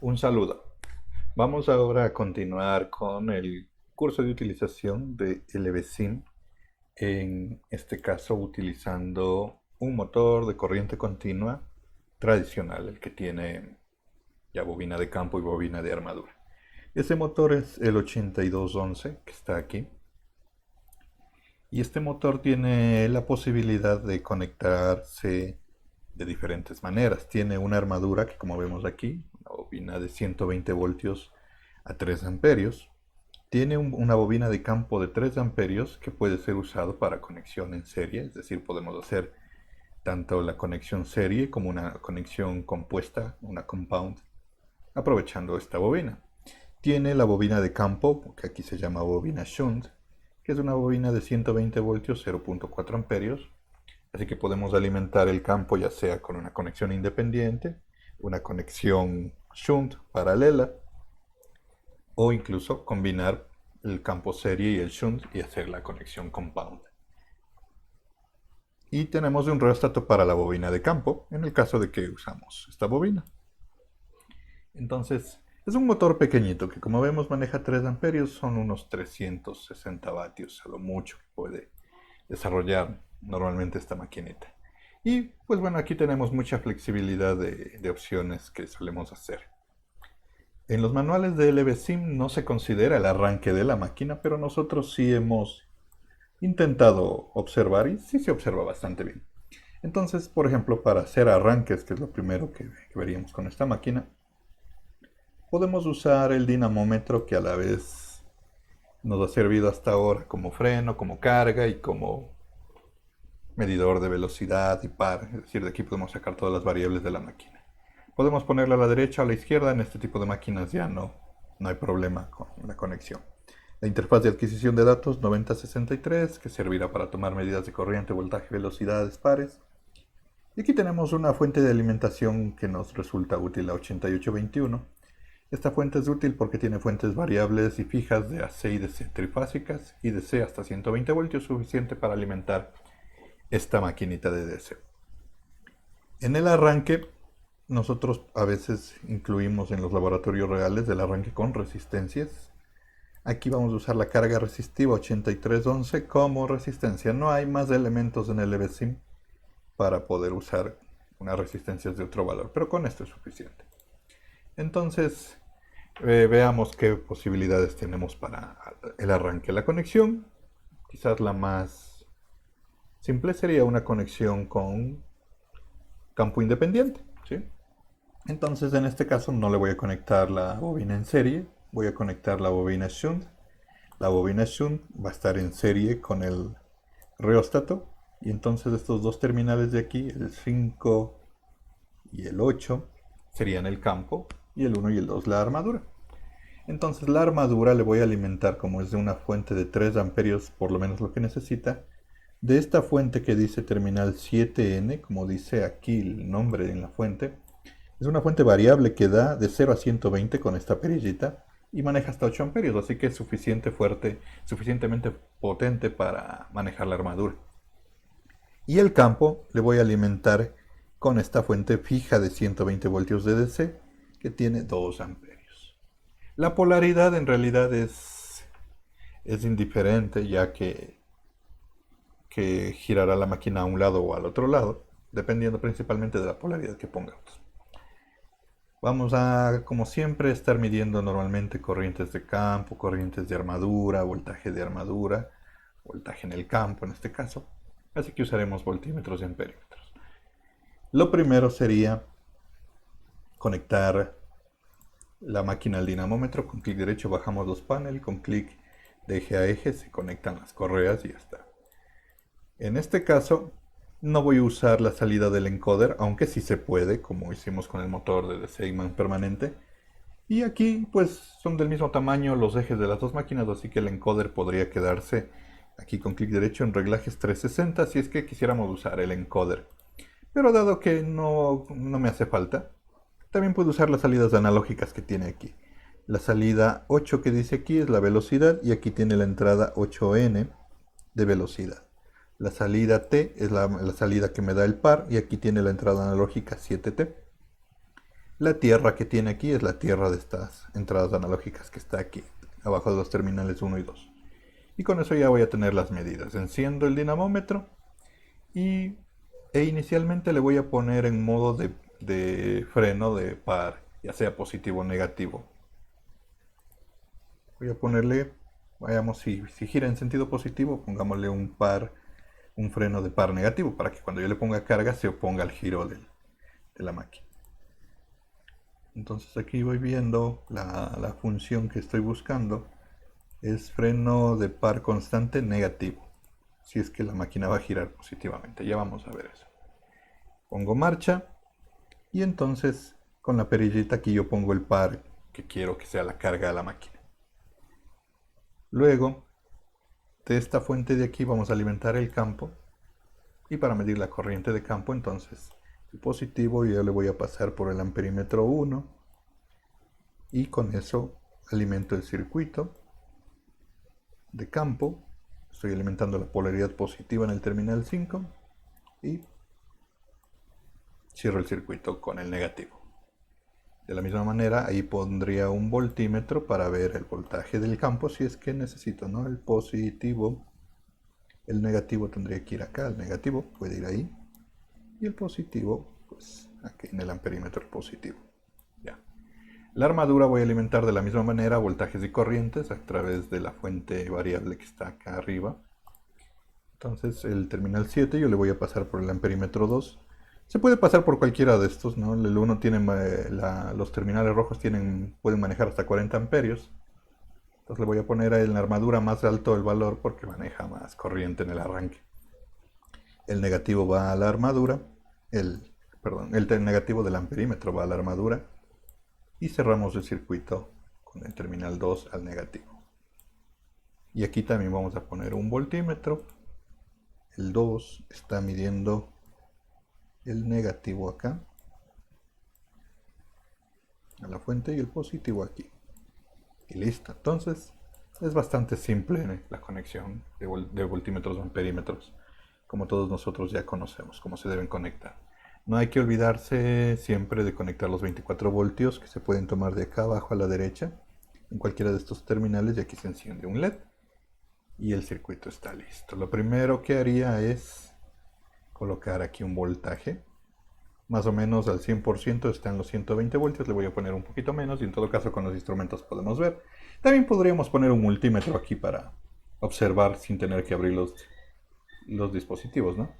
Un saludo. Vamos ahora a continuar con el curso de utilización de LVSIM, en este caso utilizando un motor de corriente continua tradicional, el que tiene ya bobina de campo y bobina de armadura. Ese motor es el 8211 que está aquí. Y este motor tiene la posibilidad de conectarse de diferentes maneras. Tiene una armadura que, como vemos aquí, una bobina de 120 voltios a 3 amperios. Tiene una bobina de campo de 3 amperios que puede ser usado para conexión en serie, es decir, podemos hacer tanto la conexión serie como una conexión compuesta, una compound, aprovechando esta bobina. Tiene la bobina de campo, que aquí se llama bobina shunt, que es una bobina de 120 voltios, 0.4 amperios. Así que podemos alimentar el campo ya sea con una conexión independiente, una conexión shunt paralela, o incluso combinar el campo serie y el shunt y hacer la conexión compound. Y tenemos un rheostato para la bobina de campo, en el caso de que usamos esta bobina. Entonces, es un motor pequeñito que, como vemos, maneja 3 amperios, son unos 360 vatios a lo mucho que puede desarrollar normalmente esta maquinita. Y pues bueno, aquí tenemos mucha flexibilidad de opciones que solemos hacer. En los manuales de LVSIM no se considera el arranque de la máquina, pero nosotros sí hemos intentado observar y sí se observa bastante bien. Entonces, por ejemplo, para hacer arranques, que es lo primero que veríamos con esta máquina, podemos usar el dinamómetro, que a la vez nos ha servido hasta ahora como freno, como carga y como medidor de velocidad y par. Es decir, de aquí podemos sacar todas las variables de la máquina. Podemos ponerla a la derecha o a la izquierda. En este tipo de máquinas ya no hay problema con la conexión. La interfaz de adquisición de datos 9063, que servirá para tomar medidas de corriente, voltaje, velocidades, pares. Y aquí tenemos una fuente de alimentación que nos resulta útil, la 8821. Esta fuente es útil porque tiene fuentes variables y fijas de AC y DC trifásicas y DC hasta 120 voltios, suficiente para alimentar esta maquinita de DC. En el arranque, nosotros a veces incluimos en los laboratorios reales el arranque con resistencias. Aquí vamos a usar la carga resistiva 8311 como resistencia. No hay más elementos en el EVSIM para poder usar unas resistencias de otro valor, pero con esto es suficiente. Entonces, veamos qué posibilidades tenemos para el arranque. La conexión, quizás la más simple, sería una conexión con campo independiente, ¿sí? Entonces, en este caso no le voy a conectar la bobina en serie, voy a conectar la bobina shunt. La bobina shunt va a estar en serie con el reóstato, y entonces estos dos terminales de aquí, el 5 y el 8, serían el campo, y el 1 y el 2 la armadura. Entonces la armadura le voy a alimentar, como es de una fuente de 3 amperios, por lo menos lo que necesita, de esta fuente que dice terminal 7N, como dice aquí el nombre en la fuente. Es una fuente variable que da de 0 a 120 con esta perillita y maneja hasta 8 amperios, así que es suficientemente potente para manejar la armadura. Y el campo le voy a alimentar con esta fuente fija de 120 voltios de DC que tiene 2 amperios. La polaridad en realidad es indiferente, ya que girará la máquina a un lado o al otro lado, dependiendo principalmente de la polaridad que pongamos. Vamos a, como siempre, estar midiendo normalmente corrientes de campo, corrientes de armadura, voltaje en el campo en este caso. Así que usaremos voltímetros y amperímetros. Lo primero sería conectar la máquina al dinamómetro. Con clic derecho bajamos los paneles, con clic de eje a eje se conectan las correas y ya está. En este caso no voy a usar la salida del encoder, aunque sí se puede, como hicimos con el motor de Seiman permanente. Y aquí pues son del mismo tamaño los ejes de las dos máquinas, así que el encoder podría quedarse aquí con clic derecho en reglajes 360 si es que quisiéramos usar el encoder. Pero dado que no me hace falta, también puedo usar las salidas analógicas que tiene aquí. La salida 8 que dice aquí es la velocidad y aquí tiene la entrada 8N de velocidad. La salida T es la salida que me da el par y aquí tiene la entrada analógica 7T. La tierra que tiene aquí es la tierra de estas entradas analógicas que está aquí, abajo de los terminales 1 y 2. Y con eso ya voy a tener las medidas. Enciendo el dinamómetro y, inicialmente le voy a poner en modo de freno de par, ya sea positivo o negativo. Voy a ponerle, vayamos, si gira en sentido positivo, pongámosle un freno de par negativo, para que cuando yo le ponga carga se oponga al giro de la máquina. Entonces aquí voy viendo la función que estoy buscando. Es freno de par constante negativo, si es que la máquina va a girar positivamente. Ya vamos a ver eso. Pongo marcha y entonces con la perillita aquí yo pongo el par que quiero que sea la carga de la máquina. Luego de esta fuente de aquí vamos a alimentar el campo, y para medir la corriente de campo entonces el positivo yo le voy a pasar por el amperímetro 1 y con eso alimento el circuito de campo. Estoy alimentando la polaridad positiva en el terminal 5 y cierro el circuito con el negativo. De la misma manera, ahí pondría un voltímetro para ver el voltaje del campo si es que necesito, ¿no? El positivo, el negativo tendría que ir acá, el negativo puede ir ahí y el positivo, pues aquí en el amperímetro positivo. Ya. La armadura voy a alimentar de la misma manera voltajes y corrientes a través de la fuente variable que está acá arriba. Entonces el terminal 7 yo le voy a pasar por el amperímetro 2. Se puede pasar por cualquiera de estos, ¿no? El 1 tiene, los terminales rojos pueden manejar hasta 40 amperios. Entonces le voy a poner en la armadura más alto el valor porque maneja más corriente en el arranque. El negativo va a la armadura, el negativo del amperímetro va a la armadura y cerramos el circuito con el terminal 2 al negativo. Y aquí también vamos a poner un voltímetro. El 2 está midiendo el negativo acá a la fuente y el positivo aquí. Y listo. Entonces es bastante simple la conexión de voltímetros a amperímetros, como todos nosotros ya conocemos cómo se deben conectar. No hay que olvidarse siempre de conectar los 24 voltios que se pueden tomar de acá abajo a la derecha en cualquiera de estos terminales, y aquí se enciende un LED y el circuito está listo. Lo primero que haría es colocar aquí un voltaje. Más o menos al 100% está en los 120 voltios, le voy a poner un poquito menos y en todo caso con los instrumentos podemos ver. También podríamos poner un multímetro aquí para observar sin tener que abrir los dispositivos, ¿no?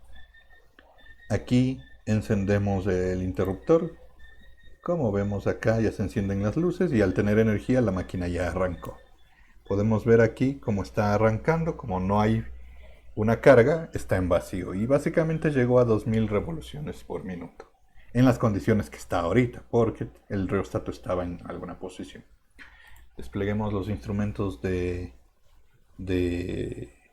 Aquí encendemos el interruptor. Como vemos acá ya se encienden las luces y al tener energía la máquina ya arrancó. Podemos ver aquí cómo está arrancando, como no hay una carga, está en vacío y básicamente llegó a 2000 revoluciones por minuto. En las condiciones que está ahorita, porque el rheostato estaba en alguna posición. Despleguemos los instrumentos de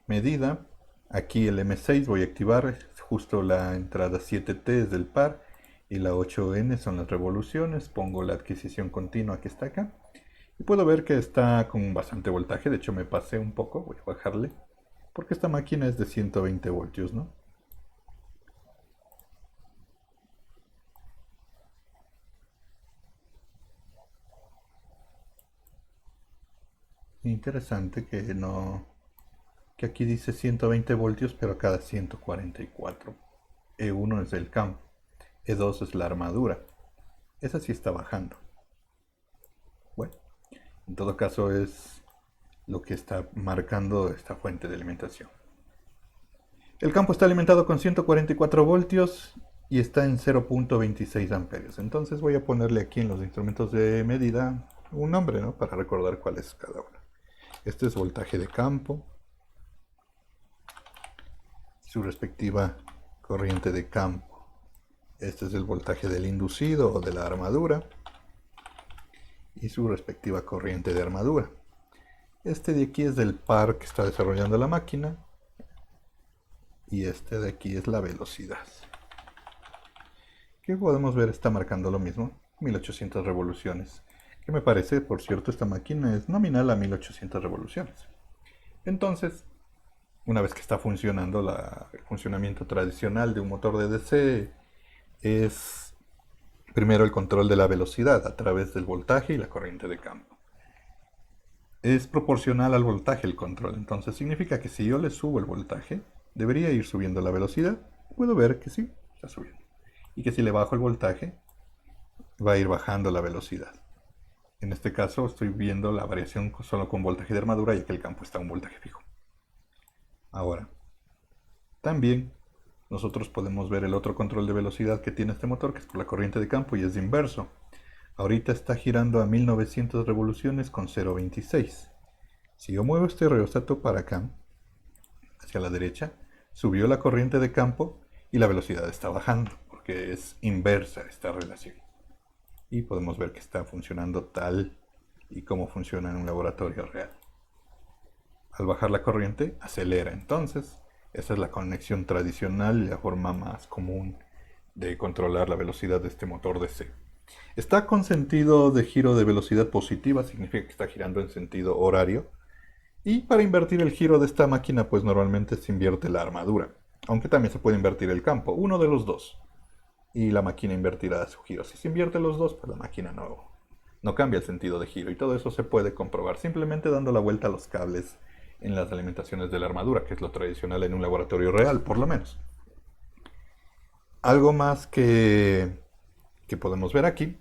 medida. Aquí el M6 voy a activar, justo la entrada 7T es del par y la 8N son las revoluciones. Pongo la adquisición continua que está acá y puedo ver que está con bastante voltaje. De hecho me pasé un poco, voy a bajarle porque esta máquina es de 120 voltios, ¿no? Interesante que aquí dice 120 voltios, pero cada 144. E1 es el campo, E2 es la armadura. Esa sí está bajando. Bueno, en todo caso es lo que está marcando esta fuente de alimentación. El campo está alimentado con 144 voltios y está en 0.26 amperios. Entonces voy a ponerle aquí en los instrumentos de medida un nombre, ¿no? Para recordar cuál es cada uno. Este es voltaje de campo, su respectiva corriente de campo. Este es el voltaje del inducido o de la armadura y su respectiva corriente de armadura. Este de aquí es del par que está desarrollando la máquina y este de aquí es la velocidad. Que podemos ver está marcando lo mismo, 1800 revoluciones. Que me parece, por cierto, esta máquina es nominal a 1800 revoluciones. Entonces, una vez que está funcionando, el funcionamiento tradicional de un motor de DC es Primero el control de la velocidad a través del voltaje y la corriente de campo. Es proporcional al voltaje el control, entonces significa que si yo le subo el voltaje, debería ir subiendo la velocidad. Puedo ver que sí, está subiendo. Y que si le bajo el voltaje, va a ir bajando la velocidad. En este caso estoy viendo la variación solo con voltaje de armadura, ya que el campo está a un voltaje fijo. Ahora, también nosotros podemos ver el otro control de velocidad que tiene este motor, que es por la corriente de campo y es de inverso. Ahorita está girando a 1900 revoluciones con 0.26. Si yo muevo este rheostato para acá, hacia la derecha, subió la corriente de campo y la velocidad está bajando, porque es inversa esta relación. Y podemos ver que está funcionando tal y como funciona en un laboratorio real. Al bajar la corriente, acelera. Entonces, esa es la conexión tradicional y la forma más común de controlar la velocidad de este motor DC. Está con sentido de giro de velocidad positiva, significa que está girando en sentido horario. Y para invertir el giro de esta máquina, pues normalmente se invierte la armadura. Aunque también se puede invertir el campo, uno de los dos. Y la máquina invertirá su giro. Si se invierte los dos, pues la máquina no cambia el sentido de giro. Y todo eso se puede comprobar simplemente dando la vuelta a los cables en las alimentaciones de la armadura, que es lo tradicional en un laboratorio real, por lo menos. Algo más que podemos ver aquí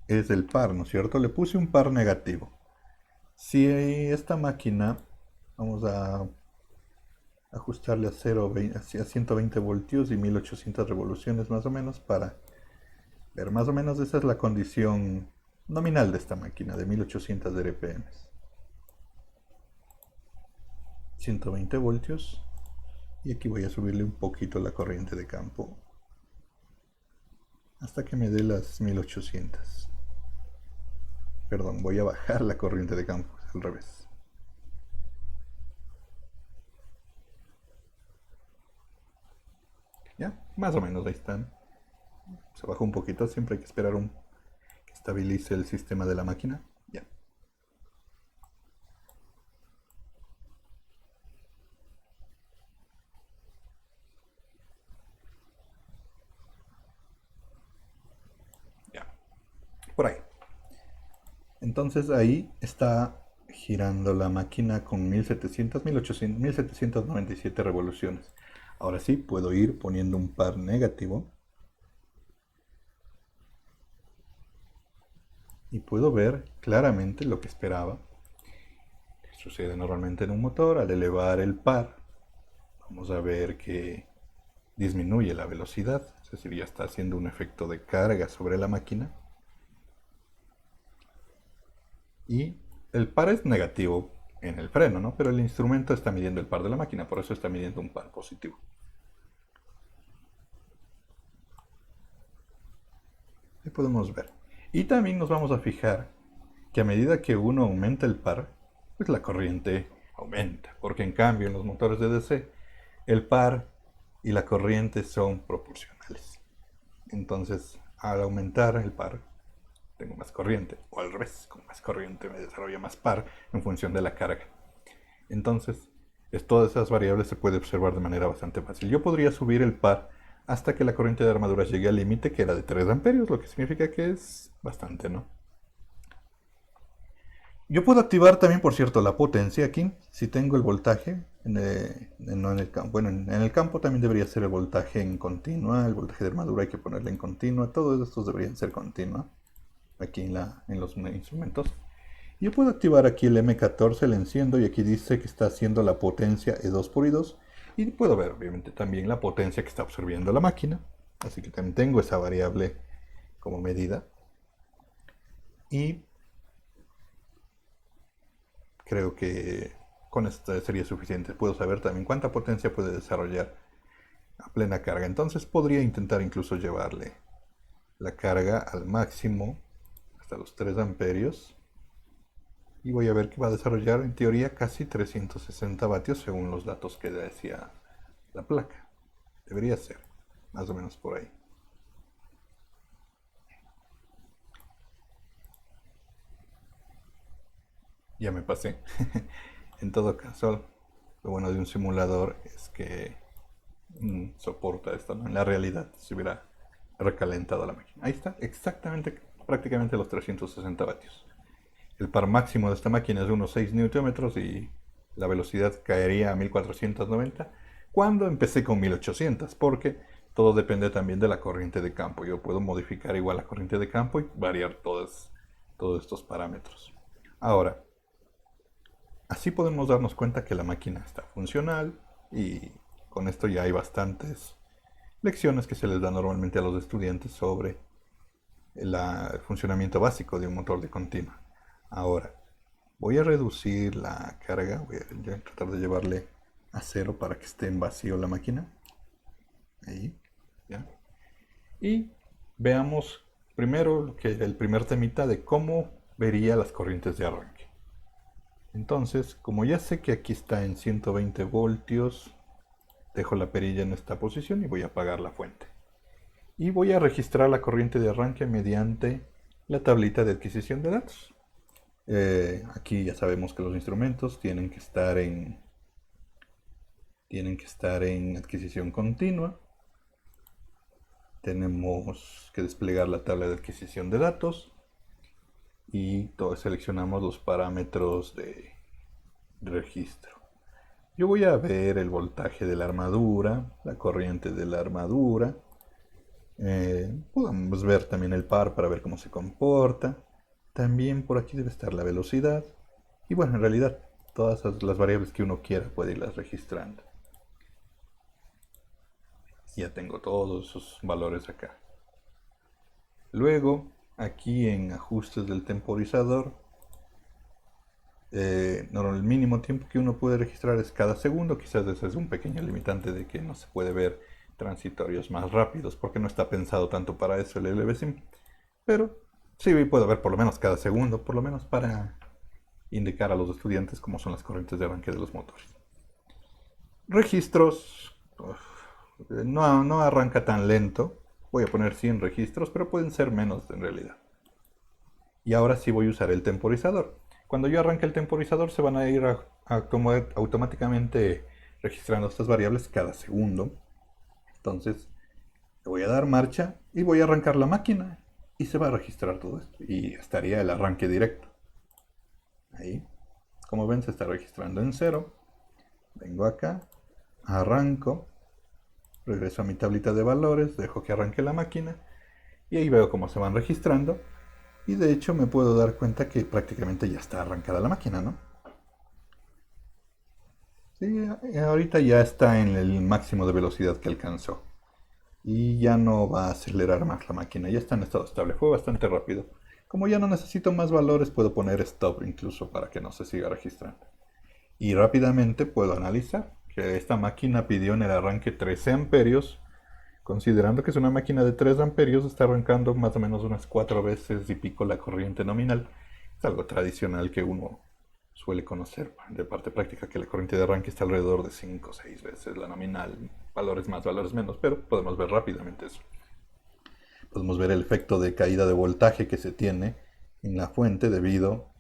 es el par, ¿no es cierto? Le puse un par negativo. Si esta máquina, vamos a ajustarle a 120 voltios y 1800 revoluciones más o menos para ver más o menos esa es la condición nominal de esta máquina de 1800 RPM. 120 voltios y aquí voy a subirle un poquito la corriente de campo hasta que me dé las 1800. Perdón, voy a bajar la corriente de campo, al revés. Ya, más o menos ahí están. Se bajó un poquito, siempre hay que esperar que estabilice el sistema de la máquina. Ya. Ya. Por ahí. Entonces ahí está girando la máquina con 1700, 1800, 1797 revoluciones. Ahora sí, puedo ir poniendo un par negativo. Y puedo ver claramente lo que esperaba. Sucede normalmente en un motor. Al elevar el par, vamos a ver que disminuye la velocidad. Es decir, ya está haciendo un efecto de carga sobre la máquina. Y el par es negativo en el freno, ¿no? Pero el instrumento está midiendo el par de la máquina, por eso está midiendo un par positivo. Ahí podemos ver. Y también nos vamos a fijar que a medida que uno aumenta el par, pues la corriente aumenta. Porque en cambio en los motores de DC, el par y la corriente son proporcionales. Entonces, al aumentar el par, tengo más corriente. O al revés, con más corriente me desarrolla más par en función de la carga. Entonces, todas esas variables se puede observar de manera bastante fácil. Yo podría subir el par hasta que la corriente de armadura llegue al límite, que era de 3 amperios, lo que significa que es bastante, ¿no? Yo puedo activar también, por cierto, la potencia aquí, si tengo el voltaje, no en el campo. Bueno, en el campo también debería ser el voltaje en continua, el voltaje de armadura hay que ponerle en continua, todos estos deberían ser continua, aquí en los instrumentos. Yo puedo activar aquí el M14, le enciendo y aquí dice que está haciendo la potencia E2 por I2. Y puedo ver obviamente también la potencia que está absorbiendo la máquina. Así que también tengo esa variable como medida. Y creo que con esto sería suficiente. Puedo saber también cuánta potencia puede desarrollar a plena carga. Entonces podría intentar incluso llevarle la carga al máximo hasta los 3 amperios. Y voy a ver que va a desarrollar en teoría casi 360 vatios según los datos que decía la placa. Debería ser, más o menos por ahí. Ya me pasé. En todo caso, lo bueno de un simulador es que soporta esto, ¿no? En la realidad, si hubiera recalentado la máquina. Ahí está, exactamente, prácticamente los 360 vatios. El par máximo de esta máquina es de unos 6 Nm y la velocidad caería a 1490 cuando empecé con 1800, porque todo depende también de la corriente de campo. Yo puedo modificar igual la corriente de campo y variar todos estos parámetros. Ahora, así podemos darnos cuenta que la máquina está funcional y con esto ya hay bastantes lecciones que se les da normalmente a los estudiantes sobre el funcionamiento básico de un motor de continua. Ahora, voy a reducir la carga, voy a tratar de llevarle a cero para que esté en vacío la máquina. Ahí, ¿ya? Y veamos primero el primer temita de cómo vería las corrientes de arranque. Entonces, como ya sé que aquí está en 120 voltios, dejo la perilla en esta posición y voy a apagar la fuente. Y voy a registrar la corriente de arranque mediante la tablita de adquisición de datos. Aquí ya sabemos que los instrumentos tienen que estar en adquisición continua. Tenemos que desplegar la tabla de adquisición de datos y seleccionamos los parámetros de registro. Yo voy a ver el voltaje de la armadura, la corriente de la armadura. Podemos ver también el par para ver cómo se comporta. También por aquí debe estar la velocidad. Y bueno, en realidad todas las variables que uno quiera puede irlas registrando. Ya tengo todos esos valores acá. Luego, aquí en ajustes del temporizador, el mínimo tiempo que uno puede registrar es cada segundo. Quizás ese es un pequeño limitante de que no se puede ver transitorios más rápidos porque no está pensado tanto para eso el LVSIM. Pero sí puedo ver por lo menos cada segundo, por lo menos para indicar a los estudiantes cómo son las corrientes de arranque de los motores. Registros, no arranca tan lento. Voy a poner 100 registros, pero pueden ser menos en realidad. Y ahora sí voy a usar el temporizador. Cuando yo arranque el temporizador se van a ir automáticamente registrando estas variables cada segundo. Entonces le voy a dar marcha y voy a arrancar la máquina y se va a registrar todo esto. Y estaría el arranque directo. Ahí, como ven, se está registrando en cero. Vengo acá, arranco, regreso a mi tablita de valores, dejo que arranque la máquina y ahí veo cómo se van registrando. Y de hecho me puedo dar cuenta que prácticamente ya está arrancada la máquina, ¿no? Sí, ahorita ya está en el máximo de velocidad que alcanzó. Y ya no va a acelerar más la máquina, ya está en estado estable, fue bastante rápido. Como ya no necesito más valores, puedo poner stop incluso para que no se siga registrando. Y rápidamente puedo analizar que esta máquina pidió en el arranque 13 amperios. Considerando que es una máquina de 3 amperios, está arrancando más o menos unas 4 veces y pico la corriente nominal. Es algo tradicional que uno suele conocer de parte práctica, que la corriente de arranque está alrededor de 5 o 6 veces la nominal, valores más, valores menos, pero podemos ver rápidamente eso. Podemos ver el efecto de caída de voltaje que se tiene en la fuente debido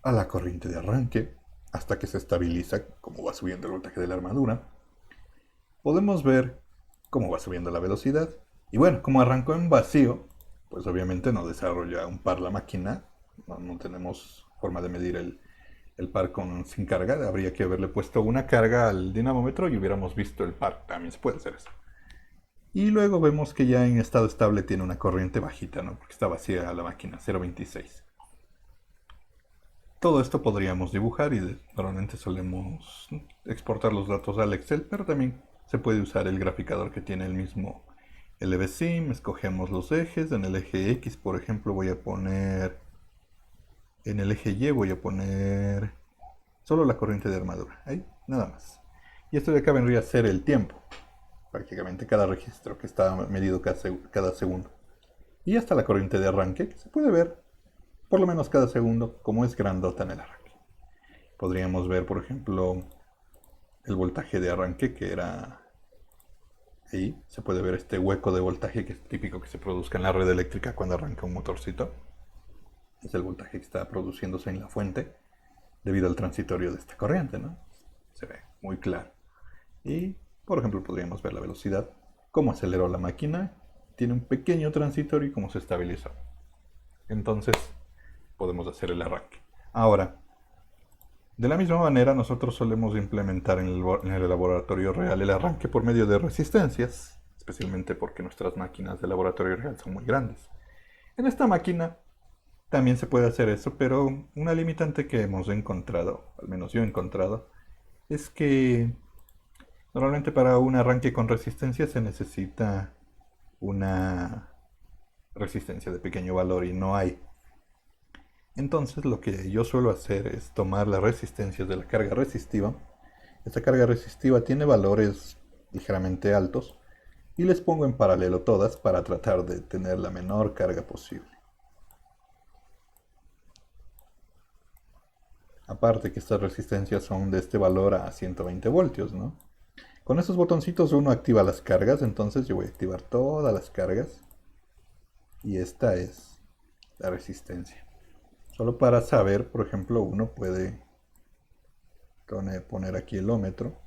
a la corriente de arranque hasta que se estabiliza, como va subiendo el voltaje de la armadura. Podemos ver cómo va subiendo la velocidad. Y bueno, como arrancó en vacío, pues obviamente no desarrolla un par la máquina. No tenemos forma de medir el par sin carga. Habría que haberle puesto una carga al dinamómetro y hubiéramos visto el par. También se puede hacer eso. Y luego vemos que ya en estado estable tiene una corriente bajita, ¿no? Porque está vacía la máquina, 0.26. Todo esto podríamos dibujar y normalmente solemos exportar los datos al Excel, pero también se puede usar el graficador que tiene el mismo LVSIM. Escogemos los ejes. En el eje X, por ejemplo, voy a poner... En el eje Y voy a poner solo la corriente de armadura. Ahí, nada más. Y esto de acá vendría a ser el tiempo. Prácticamente cada registro que está medido cada segundo. Y hasta la corriente de arranque, que se puede ver por lo menos cada segundo, como es grandota en el arranque. Podríamos ver, por ejemplo, el voltaje de arranque, que era ahí. Se puede ver este hueco de voltaje que es típico que se produzca en la red eléctrica cuando arranca un motorcito. Es el voltaje que está produciéndose en la fuente debido al transitorio de esta corriente, ¿no? Se ve muy claro. Y, por ejemplo, podríamos ver la velocidad, cómo aceleró la máquina tiene un pequeño transitorio y como se estabilizó. Entonces podemos hacer el arranque. Ahora, de la misma manera, nosotros solemos implementar en el laboratorio real el arranque por medio de resistencias, especialmente porque nuestras máquinas de laboratorio real son muy grandes. En esta máquina también se puede hacer eso, pero una limitante que hemos encontrado, al menos yo he encontrado, es que normalmente para un arranque con resistencia se necesita una resistencia de pequeño valor y no hay. Entonces lo que yo suelo hacer es tomar las resistencias de la carga resistiva. Esta carga resistiva tiene valores ligeramente altos y les pongo en paralelo todas para tratar de tener la menor carga posible. Aparte que estas resistencias son de este valor a 120 voltios, ¿no? Con esos botoncitos uno activa las cargas, entonces yo voy a activar todas las cargas y esta es la resistencia. Solo para saber, por ejemplo, uno puede poner aquí el ómetro,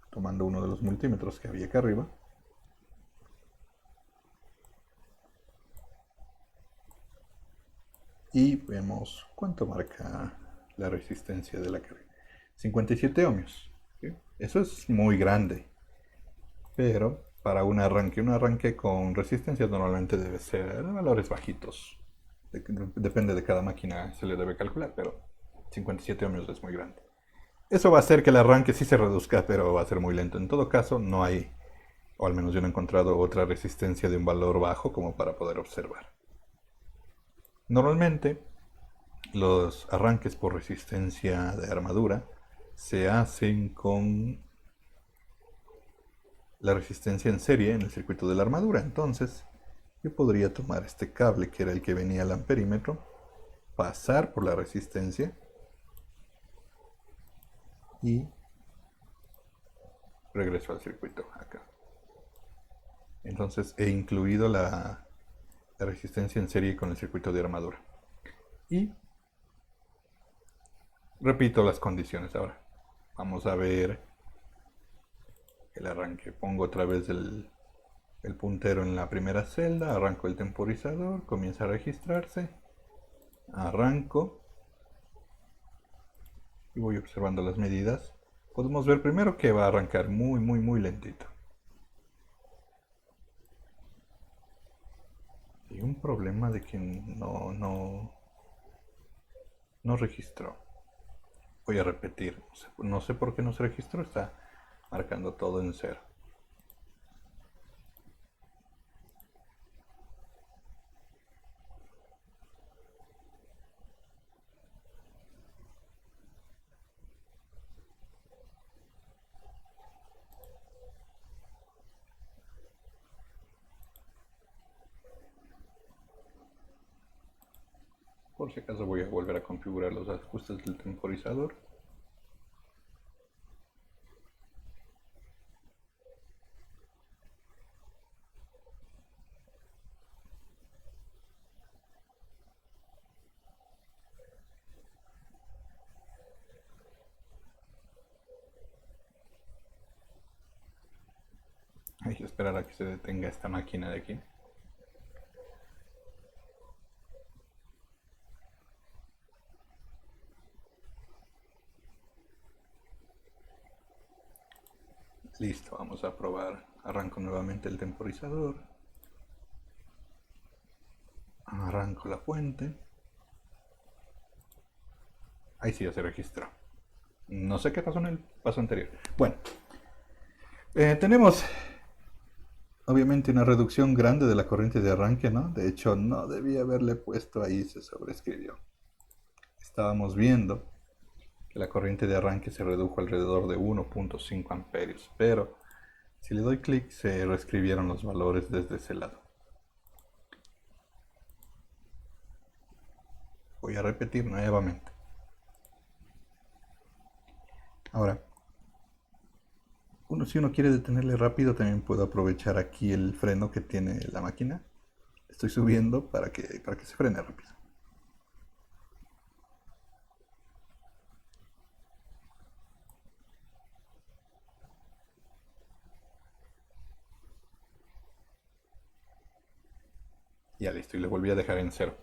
tomando uno de los multímetros que había acá arriba. Y vemos cuánto marca la resistencia de la carga. 57 ohmios. ¿Sí? Eso es muy grande. Pero para un arranque con resistencias normalmente debe ser valores bajitos. Depende de cada máquina, se le debe calcular, pero 57 ohmios es muy grande. Eso va a hacer que el arranque sí se reduzca, pero va a ser muy lento. En todo caso, no hay, o al menos yo no he encontrado otra resistencia de un valor bajo como para poder observar. Normalmente, los arranques por resistencia de armadura se hacen con la resistencia en serie en el circuito de la armadura. Entonces, yo podría tomar este cable que era el que venía al amperímetro, pasar por la resistencia y regreso al circuito acá. Entonces he incluido la resistencia en serie con el circuito de armadura. Y repito las condiciones ahora. Vamos a ver el arranque. Pongo otra vez el puntero en la primera celda, arranco el temporizador, comienza a registrarse, arranco y voy observando las medidas. Podemos ver primero que va a arrancar muy lentito. Hay un problema de que no registró. Voy a repetir. No sé por qué no se registró. Está marcando todo en cero. Por si acaso voy a volver a configurar los ajustes del temporizador. Hay que esperar a que se detenga esta máquina de aquí. Listo, vamos a probar. Arranco nuevamente el temporizador. Arranco la fuente. Ahí sí ya se registró. No sé qué pasó en el paso anterior. Bueno, tenemos obviamente una reducción grande de la corriente de arranque, ¿no? De hecho, no debía haberle puesto ahí, se sobreescribió. Estábamos viendo que la corriente de arranque se redujo alrededor de 1.5 amperios, pero si le doy clic se reescribieron los valores desde ese lado. Voy a repetir nuevamente. Ahora, si uno quiere detenerle rápido, también puedo aprovechar aquí el freno que tiene la máquina. Estoy subiendo para que se frene rápido. Ya listo, y le volví a dejar en cero.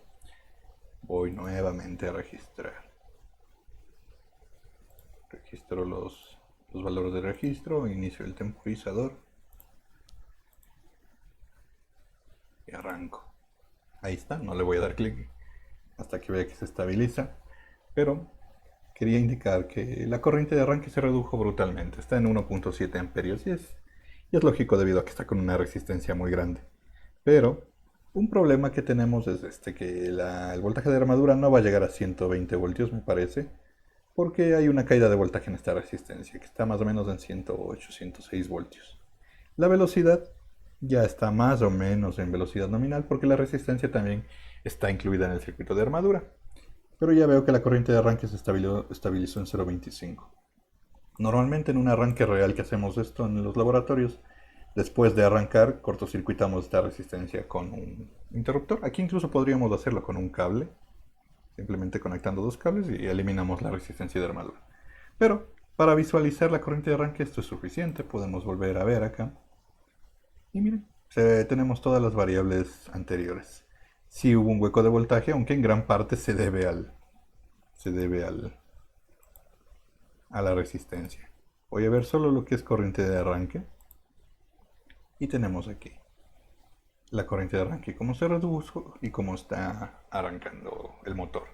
Voy nuevamente a registrar. Registro los valores de registro, inicio el temporizador y arranco. Ahí está, no le voy a dar clic hasta que vea que se estabiliza, pero quería indicar que la corriente de arranque se redujo brutalmente, está en 1.7 amperios y es lógico debido a que está con una resistencia muy grande. Pero un problema que tenemos es que el voltaje de armadura no va a llegar a 120 voltios, me parece, porque hay una caída de voltaje en esta resistencia, que está más o menos en 108, 106 voltios. La velocidad ya está más o menos en velocidad nominal, porque la resistencia también está incluida en el circuito de armadura. Pero ya veo que la corriente de arranque se estabilizó en 0.25. Normalmente en un arranque real que hacemos esto en los laboratorios, después de arrancar, cortocircuitamos esta resistencia con un interruptor. Aquí incluso podríamos hacerlo con un cable, simplemente conectando dos cables y eliminamos la resistencia de armadura. Pero para visualizar la corriente de arranque esto es suficiente. Podemos volver a ver acá. Y miren, tenemos todas las variables anteriores. Sí hubo un hueco de voltaje, aunque en gran parte se debe a la resistencia. Voy a ver solo lo que es corriente de arranque. Y tenemos aquí la corriente de arranque, cómo se redujo y cómo está arrancando el motor.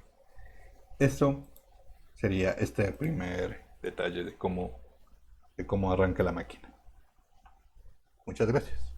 Eso sería este primer detalle de cómo arranca la máquina. Muchas gracias.